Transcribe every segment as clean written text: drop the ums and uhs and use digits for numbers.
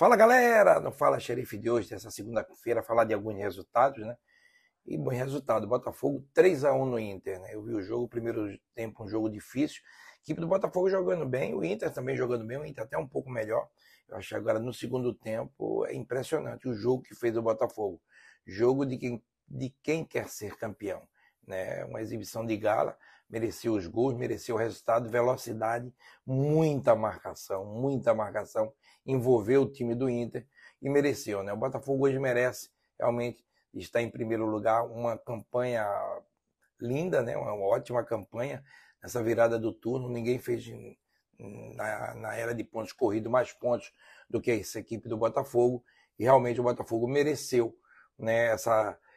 Fala galera, não Fala Xerife de hoje, dessa segunda-feira, falar de alguns resultados, né? E bom resultado, Botafogo 3-1 no Inter, né? Eu vi o jogo, primeiro tempo um jogo difícil, a equipe do Botafogo jogando bem, o Inter também jogando bem, o Inter até um pouco melhor. Eu acho que agora no segundo tempo é impressionante o jogo que fez o Botafogo. Jogo de quem quer ser campeão, né? Uma exibição de gala, mereceu os gols, mereceu o resultado, velocidade, muita marcação, envolveu o time do Inter e mereceu, né? O Botafogo hoje merece realmente estar em primeiro lugar, uma campanha linda, né? Uma ótima campanha nessa virada do turno, ninguém fez na era de pontos corridos mais pontos do que essa equipe do Botafogo, e realmente o Botafogo mereceu, né,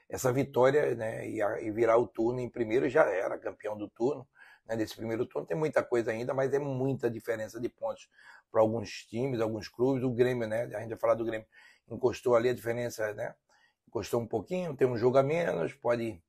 essa vitória, né, e virar o turno em primeiro. Já era campeão do turno, né, desse primeiro turno. Tem muita coisa ainda, mas é muita diferença de pontos para alguns times, alguns clubes. O Grêmio, né, a gente vai falar do Grêmio, encostou ali a diferença, né, encostou um pouquinho, tem um jogo a menos, pode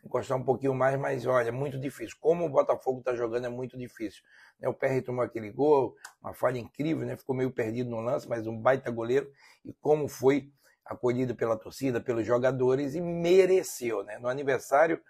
encostar um pouquinho mais, mas olha, é muito difícil. Como o Botafogo está jogando é muito difícil. O Perry tomou aquele gol, uma falha incrível, né? Ficou meio perdido no lance, mas um baita goleiro. E como foi acolhido pela torcida, pelos jogadores, e mereceu, né? No aniversário,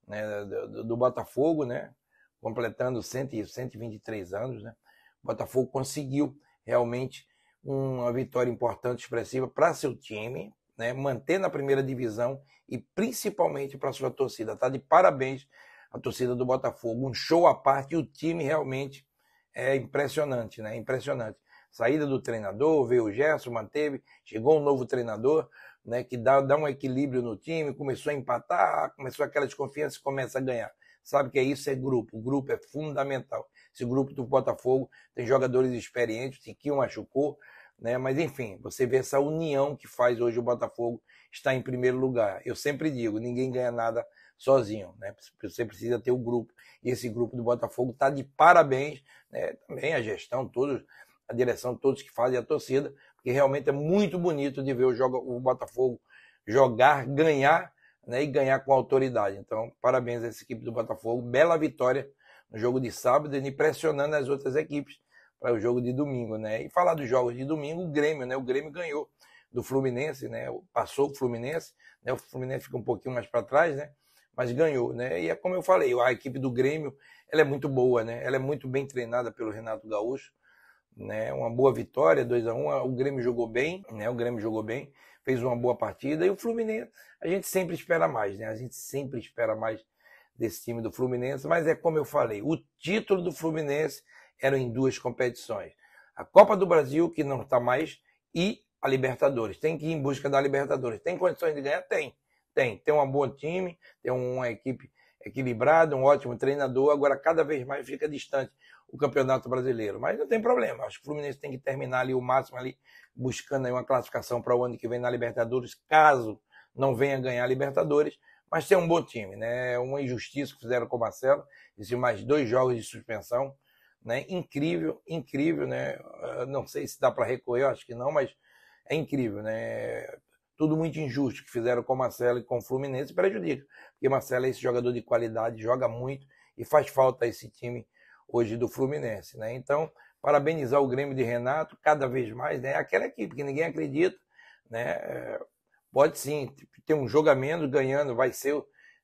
né, do Botafogo, né, completando 123 anos, né? O Botafogo conseguiu realmente uma vitória importante, expressiva para seu time, né, manter na primeira divisão e principalmente para sua torcida. Tá de parabéns a torcida do Botafogo, um show à parte, e o time realmente é impressionante, né? Impressionante. Saída do treinador, veio o Gerson, manteve, chegou um novo treinador, né, que dá um equilíbrio no time, começou a empatar, começou aquela desconfiança e começa a ganhar. Sabe que é isso? É grupo. O grupo é fundamental. Esse grupo do Botafogo tem jogadores experientes, o Tiquinho machucou, né? Mas enfim, você vê essa união que faz hoje o Botafogo estar em primeiro lugar. Eu sempre digo, ninguém ganha nada sozinho, né? Você precisa ter o grupo. E esse grupo do Botafogo está de parabéns, né? Também a gestão, todos, a direção, todos que fazem a torcida, porque realmente é muito bonito de ver o Botafogo jogar, ganhar, né? E ganhar com autoridade. Então, parabéns a essa equipe do Botafogo. Bela vitória no jogo de sábado, impressionando as outras equipes para o jogo de domingo, né? E falar dos jogos de domingo, o Grêmio, né? O Grêmio ganhou do Fluminense, né? Passou o Fluminense, né? O Fluminense fica um pouquinho mais para trás, né? Mas ganhou, né? E é como eu falei, a equipe do Grêmio, ela é muito boa, né? Ela é muito bem treinada pelo Renato Gaúcho, né? Uma boa vitória, 2-1. O Grêmio jogou bem, né? O Grêmio jogou bem, fez uma boa partida. E o Fluminense, a gente sempre espera mais, né? A gente sempre espera mais desse time do Fluminense, mas é como eu falei, o título do Fluminense eram em duas competições. A Copa do Brasil, que não está mais, e a Libertadores. Tem que ir em busca da Libertadores. Tem condições de ganhar? Tem. Tem um bom time, tem uma equipe equilibrada, um ótimo treinador. Agora, cada vez mais fica distante o Campeonato Brasileiro. Mas não tem problema. Acho que o Fluminense tem que terminar ali o máximo ali, buscando aí uma classificação para o ano que vem na Libertadores, caso não venha ganhar a Libertadores. Mas tem um bom time, né? Uma injustiça que fizeram com o Marcelo. Existem mais 2 jogos de suspensão, né? Incrível, né? Não sei se dá para recorrer, acho que não, mas é incrível, né? Tudo muito injusto que fizeram com o Marcelo e com o Fluminense, prejudica, porque Marcelo é esse jogador de qualidade, joga muito e faz falta a esse time hoje do Fluminense, né? Então, parabenizar o Grêmio de Renato, cada vez mais, né? Aquela equipe que ninguém acredita, né? Pode sim ter um jogo a menos ganhando, vai ser,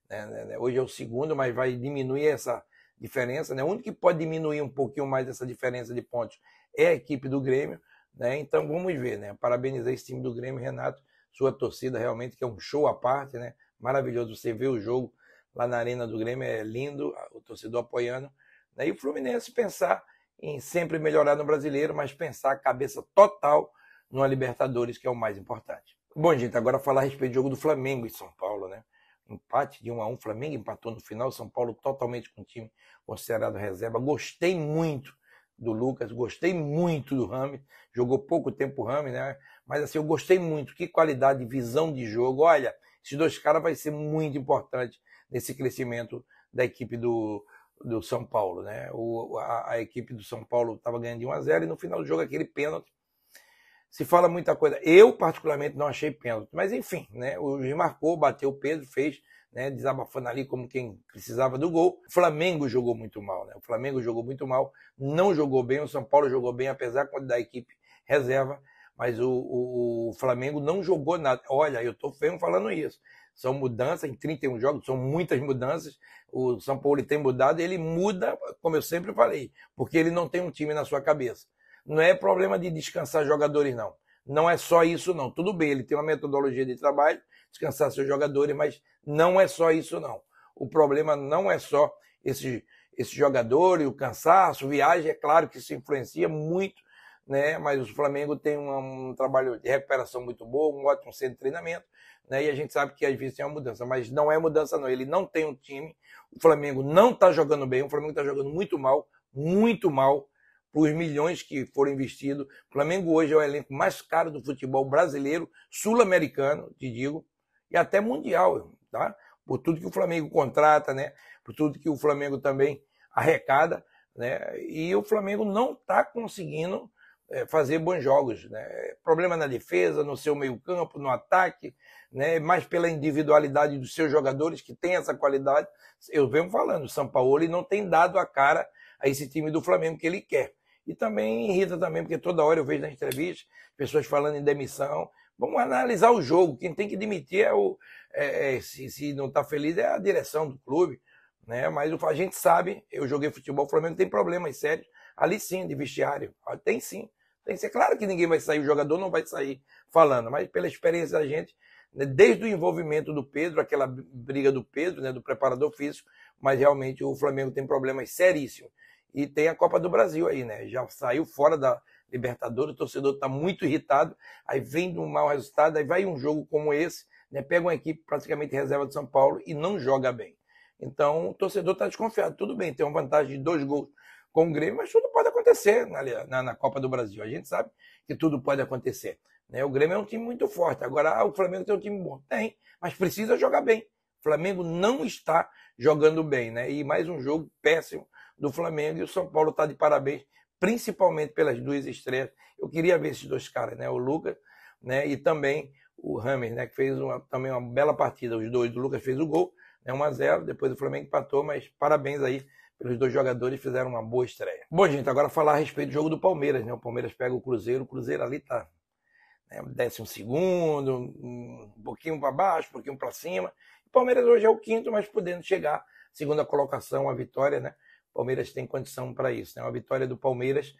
né? Hoje é o segundo, mas vai diminuir essa diferença, né? O único que pode diminuir um pouquinho mais essa diferença de pontos é a equipe do Grêmio, né? Então vamos ver, né? Parabenizar esse time do Grêmio, Renato, sua torcida realmente, que é um show à parte, né? Maravilhoso você ver o jogo lá na Arena do Grêmio, é lindo, o torcedor apoiando, né? E o Fluminense pensar em sempre melhorar no Brasileiro, mas pensar a cabeça total no Libertadores, que é o mais importante. Bom, gente, agora falar a respeito do jogo do Flamengo e São Paulo, né? Empate de 1-1, Flamengo empatou no final, São Paulo totalmente com o time considerado reserva. Gostei muito do Lucas, gostei muito do Rames, jogou pouco tempo o Rames, né? Mas assim, eu gostei muito, que qualidade, visão de jogo. Olha, esses 2 caras vai ser muito importante nesse crescimento da equipe do São Paulo, né? A equipe do São Paulo estava ganhando de 1-0 e no final do jogo aquele pênalti. Se fala muita coisa. Eu, particularmente, não achei pênalti. Mas, enfim, né? O juiz marcou, bateu o Pedro, fez, né? Desabafando ali como quem precisava do gol. O Flamengo jogou muito mal, né? O Flamengo jogou muito mal, não jogou bem. O São Paulo jogou bem, apesar da equipe reserva. mas o Flamengo não jogou nada. Olha, eu estou falando isso. São mudanças em 31 jogos, são muitas mudanças. O São Paulo tem mudado, ele muda, como eu sempre falei, porque ele não tem um time na sua cabeça. Não é problema de descansar jogadores, não. Não é só isso, não. Tudo bem, ele tem uma metodologia de trabalho, descansar seus jogadores, mas não é só isso, não. O problema não é só esse jogador e o cansaço, viagem, é claro que isso influencia muito, né? Mas o Flamengo tem um trabalho de recuperação muito bom, um ótimo centro de treinamento, né? E a gente sabe que às vezes tem uma mudança, mas não é mudança, não. Ele não tem um time, o Flamengo não está jogando bem, o Flamengo está jogando muito mal para os milhões que foram investidos. O Flamengo hoje é o elenco mais caro do futebol brasileiro, sul-americano, te digo, e até mundial, tá? Por tudo que o Flamengo contrata, né? Por tudo que o Flamengo também arrecada, né? E o Flamengo não está conseguindo fazer bons jogos, né? Problema na defesa, no seu meio-campo, no ataque, né? Mais pela individualidade dos seus jogadores que tem essa qualidade. Eu venho falando, o Sampaoli não tem dado a cara a esse time do Flamengo que ele quer. E também irrita também, porque toda hora eu vejo na entrevista pessoas falando em demissão. Vamos analisar o jogo. Quem tem que demitir se não está feliz, é a direção do clube, né? Mas a gente sabe, eu joguei futebol, o Flamengo tem problemas sérios ali sim, de vestiário. Tem sim. Tem que ser claro que ninguém vai sair, o jogador não vai sair falando, mas pela experiência da gente, né, desde o envolvimento do Pedro, aquela briga do Pedro, né, do preparador físico, mas realmente o Flamengo tem problemas seríssimos. E tem a Copa do Brasil aí, né? Já saiu fora da Libertadores, o torcedor está muito irritado, aí vem de um mau resultado, aí vai um jogo como esse, né? Pega uma equipe praticamente reserva de São Paulo e não joga bem. Então o torcedor está desconfiado. Tudo bem, tem uma vantagem de 2 gols com o Grêmio, mas tudo pode acontecer na Copa do Brasil. A gente sabe que tudo pode acontecer, né? O Grêmio é um time muito forte. Agora, o Flamengo tem um time bom. Tem, mas precisa jogar bem. O Flamengo não está jogando bem, né? E mais um jogo péssimo do Flamengo, e o São Paulo está de parabéns, principalmente pelas 2 estreias. Eu queria ver esses 2 caras, né? O Lucas, né? E também o Rames, né? Que fez também uma bela partida. Os dois, o Lucas fez o gol, né? 1-0, depois o Flamengo empatou, mas parabéns aí pelos 2 jogadores, fizeram uma boa estreia. Bom, gente, agora falar a respeito do jogo do Palmeiras, né? O Palmeiras pega o Cruzeiro ali tá, né? 12º, um pouquinho para baixo, um pouquinho para cima. O Palmeiras hoje é o 5º, mas podendo chegar, segunda colocação, a vitória, né? O Palmeiras tem condição para isso, né? A vitória do Palmeiras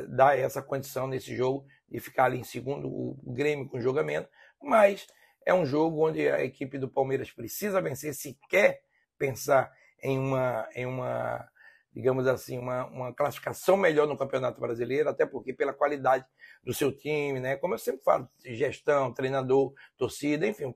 dá essa condição nesse jogo de ficar ali em segundo, o Grêmio com jogamento, mas é um jogo onde a equipe do Palmeiras precisa vencer se quer pensar em uma digamos assim, uma classificação melhor no Campeonato Brasileiro, até porque pela qualidade do seu time, né? Como eu sempre falo, gestão, treinador, torcida, enfim, o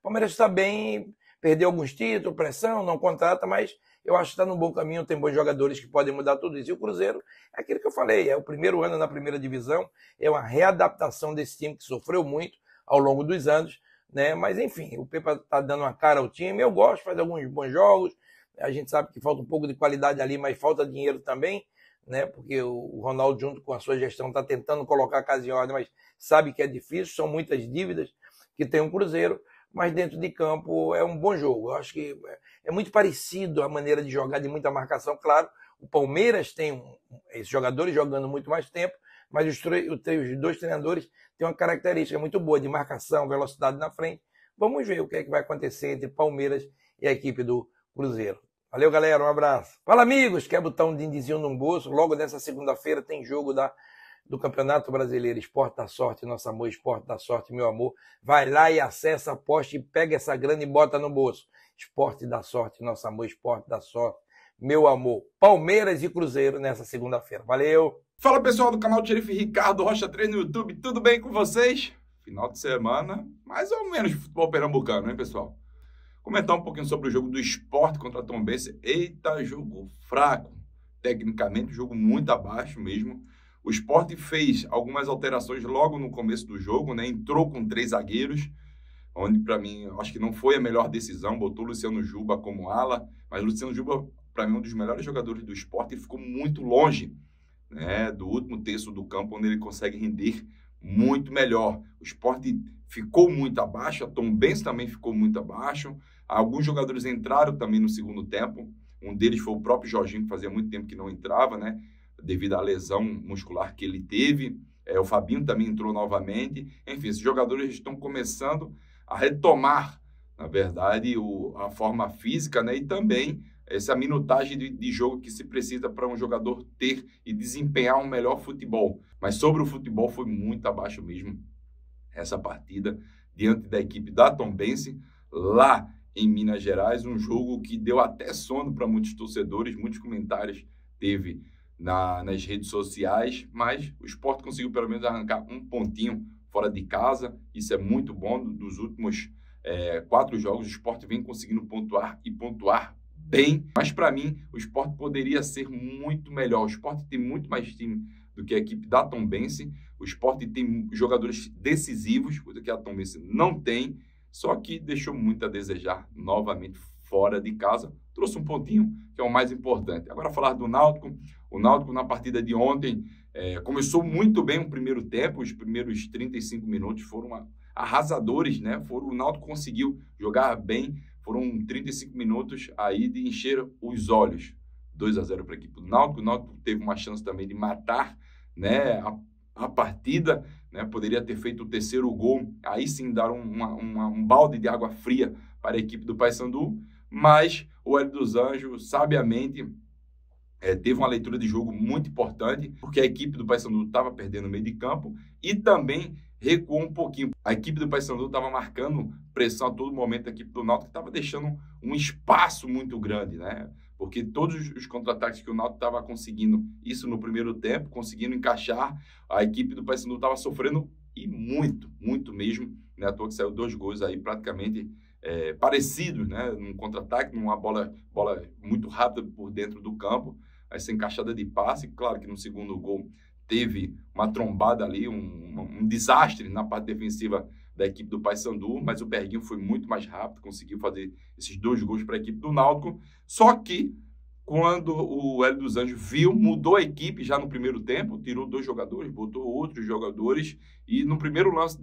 Palmeiras está bem, perdeu alguns títulos, pressão, não contrata, mas eu acho que está no bom caminho, tem bons jogadores que podem mudar tudo isso. E o Cruzeiro é aquilo que eu falei, é o primeiro ano na primeira divisão, é uma readaptação desse time que sofreu muito ao longo dos anos, né? Mas enfim, o Pepa está dando uma cara ao time, eu gosto, faz alguns bons jogos, a gente sabe que falta um pouco de qualidade ali, mas falta dinheiro também, né? Porque o Ronaldo, junto com a sua gestão, está tentando colocar a casa em ordem, mas sabe que é difícil, são muitas dívidas que tem um Cruzeiro, mas dentro de campo é um bom jogo. Eu acho que é muito parecido a maneira de jogar, de muita marcação. Claro, o Palmeiras tem esses jogadores jogando muito mais tempo, mas os 2 treinadores têm uma característica muito boa de marcação, velocidade na frente. Vamos ver o que é que vai acontecer entre Palmeiras e a equipe do Cruzeiro. Valeu, galera, um abraço. Fala, amigos, quer botar um dindizinho no bolso? Logo nessa segunda-feira tem jogo do Campeonato Brasileiro, Esporte da Sorte, nosso amor, Esporte da Sorte, meu amor. Vai lá e acessa, aposta e pega essa grana e bota no bolso. Esporte da Sorte, nosso amor, Esporte da Sorte, meu amor. Palmeiras e Cruzeiro nessa segunda-feira. Valeu! Fala, pessoal do canal Xerife Ricardo Rocha 3 no YouTube, tudo bem com vocês? Final de semana, mais ou menos de futebol pernambucano, hein, pessoal? Comentar um pouquinho sobre o jogo do Sport contra a Tombense. Eita, jogo fraco. Tecnicamente, jogo muito abaixo mesmo. O Sport fez algumas alterações logo no começo do jogo, né? Entrou com 3 zagueiros, onde para mim, acho que não foi a melhor decisão. Botou o Luciano Juba como ala, mas o Luciano Juba, para mim, é um dos melhores jogadores do Sport e ficou muito longe, né, do último terço do campo, onde ele consegue render muito melhor. O Sport ficou muito abaixo, a Tombense também ficou muito abaixo. Alguns jogadores entraram também no segundo tempo. Um deles foi o próprio Jorginho, que fazia muito tempo que não entrava, né? Devido à lesão muscular que ele teve. O Fabinho também entrou novamente. Enfim, esses jogadores estão começando a retomar, na verdade, a forma física, né? E também essa minutagem de jogo que se precisa para um jogador ter e desempenhar um melhor futebol. Mas sobre o futebol foi muito abaixo mesmo essa partida diante da equipe da Tombense, lá em Minas Gerais, um jogo que deu até sono para muitos torcedores, muitos comentários teve nas redes sociais, mas o Sport conseguiu pelo menos arrancar um pontinho fora de casa, isso é muito bom. Dos últimos 4 jogos, o Sport vem conseguindo pontuar e pontuar bem, mas para mim o Sport poderia ser muito melhor. O Sport tem muito mais time do que a equipe da Tombense, o Sport tem jogadores decisivos, coisa que a Tombense não tem, só que deixou muito a desejar novamente fora de casa. Trouxe um pontinho, que é o mais importante. Agora falar do Náutico. O Náutico na partida de ontem começou muito bem o primeiro tempo, os primeiros 35 minutos foram arrasadores, né? O Náutico conseguiu jogar bem, foram 35 minutos aí de encher os olhos. 2-0 para a equipe do Náutico. O Náutico teve uma chance também de matar, né, a partida, né? Poderia ter feito o terceiro gol, aí sim dar um balde de água fria para a equipe do Paysandu, mas o Hélio dos Anjos, sabiamente, teve uma leitura de jogo muito importante, porque a equipe do Paysandu estava perdendo o meio de campo e também recuou um pouquinho. A equipe do Paysandu estava marcando pressão a todo momento, a equipe do Náutico estava deixando um espaço muito grande, né? Porque todos os contra-ataques que o Náutico estava conseguindo, isso no primeiro tempo, conseguindo encaixar, a equipe do Paysandu estava sofrendo e muito, muito mesmo, né? À toa que saiu 2 gols aí praticamente parecidos, né? Num contra-ataque, numa bola muito rápida por dentro do campo, essa encaixada de passe. Claro que no segundo gol teve uma trombada ali, um desastre na parte defensiva da equipe do Paysandu, mas o Berguinho foi muito mais rápido, conseguiu fazer esses 2 gols para a equipe do Náutico. Só que quando o Hélio dos Anjos viu, mudou a equipe já no primeiro tempo, tirou 2 jogadores, botou outros jogadores e no primeiro lance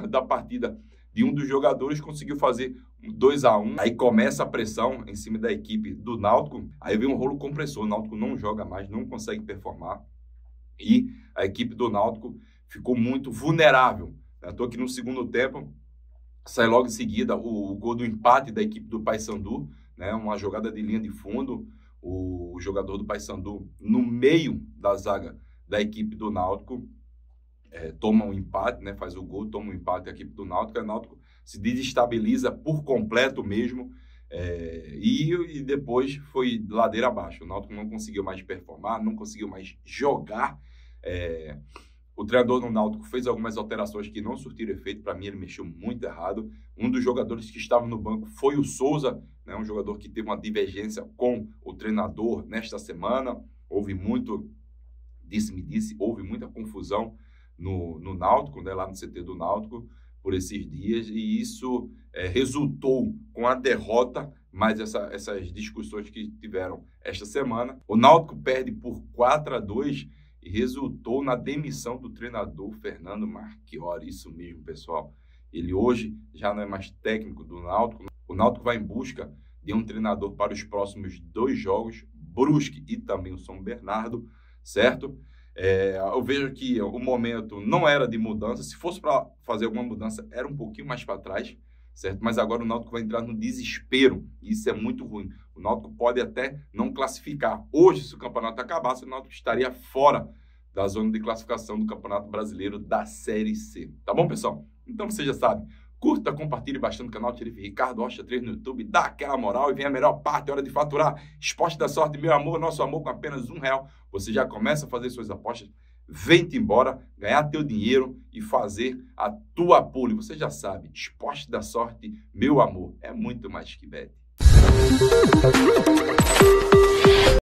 da partida de um dos jogadores conseguiu fazer 2-1. Aí começa a pressão em cima da equipe do Náutico, aí vem um rolo compressor, o Náutico não joga mais, não consegue performar e a equipe do Náutico ficou muito vulnerável. Estou aqui no segundo tempo, sai logo em seguida o gol do empate da equipe do Paysandu, né? Uma jogada de linha de fundo, o jogador do Paysandu no meio da zaga da equipe do Náutico toma um empate, né? Faz o gol, toma um empate a equipe do Náutico, a Náutico se desestabiliza por completo mesmo, e depois foi ladeira abaixo. O Náutico não conseguiu mais performar, não conseguiu mais jogar. O treinador do Náutico fez algumas alterações que não surtiram efeito. Para mim, ele mexeu muito errado. Um dos jogadores que estava no banco foi o Souza, né? Um jogador que teve uma divergência com o treinador nesta semana. Houve muito disse-me-disse, houve muita confusão no Náutico, né? Lá no CT do Náutico, por esses dias. E isso resultou com a derrota, mais essas discussões que tiveram esta semana. O Náutico perde por 4-2, e resultou na demissão do treinador Fernando Marchiori. Isso mesmo, pessoal. Ele hoje já não é mais técnico do Náutico. O Náutico vai em busca de um treinador para os próximos 2 jogos, Brusque e também o São Bernardo, certo? Eu vejo que o momento não era de mudança. Se fosse para fazer alguma mudança, era um pouquinho mais para trás, certo? Mas agora o Náutico vai entrar no desespero. Isso é muito ruim. O Náutico pode até não classificar. Hoje, se o campeonato acabasse, o Náutico estaria fora da zona de classificação do Campeonato Brasileiro da Série C. Tá bom, pessoal? Então você já sabe. Curta, compartilhe bastante o canal Xerife Ricardo Rocha 3 no YouTube. Dá aquela moral e vem a melhor parte, hora de faturar. Esporte da Sorte, meu amor, nosso amor, com apenas R$1. Você já começa a fazer suas apostas. Vem-te embora, ganhar teu dinheiro e fazer a tua pole. Você já sabe, Esporte da Sorte, meu amor, é muito mais que bet.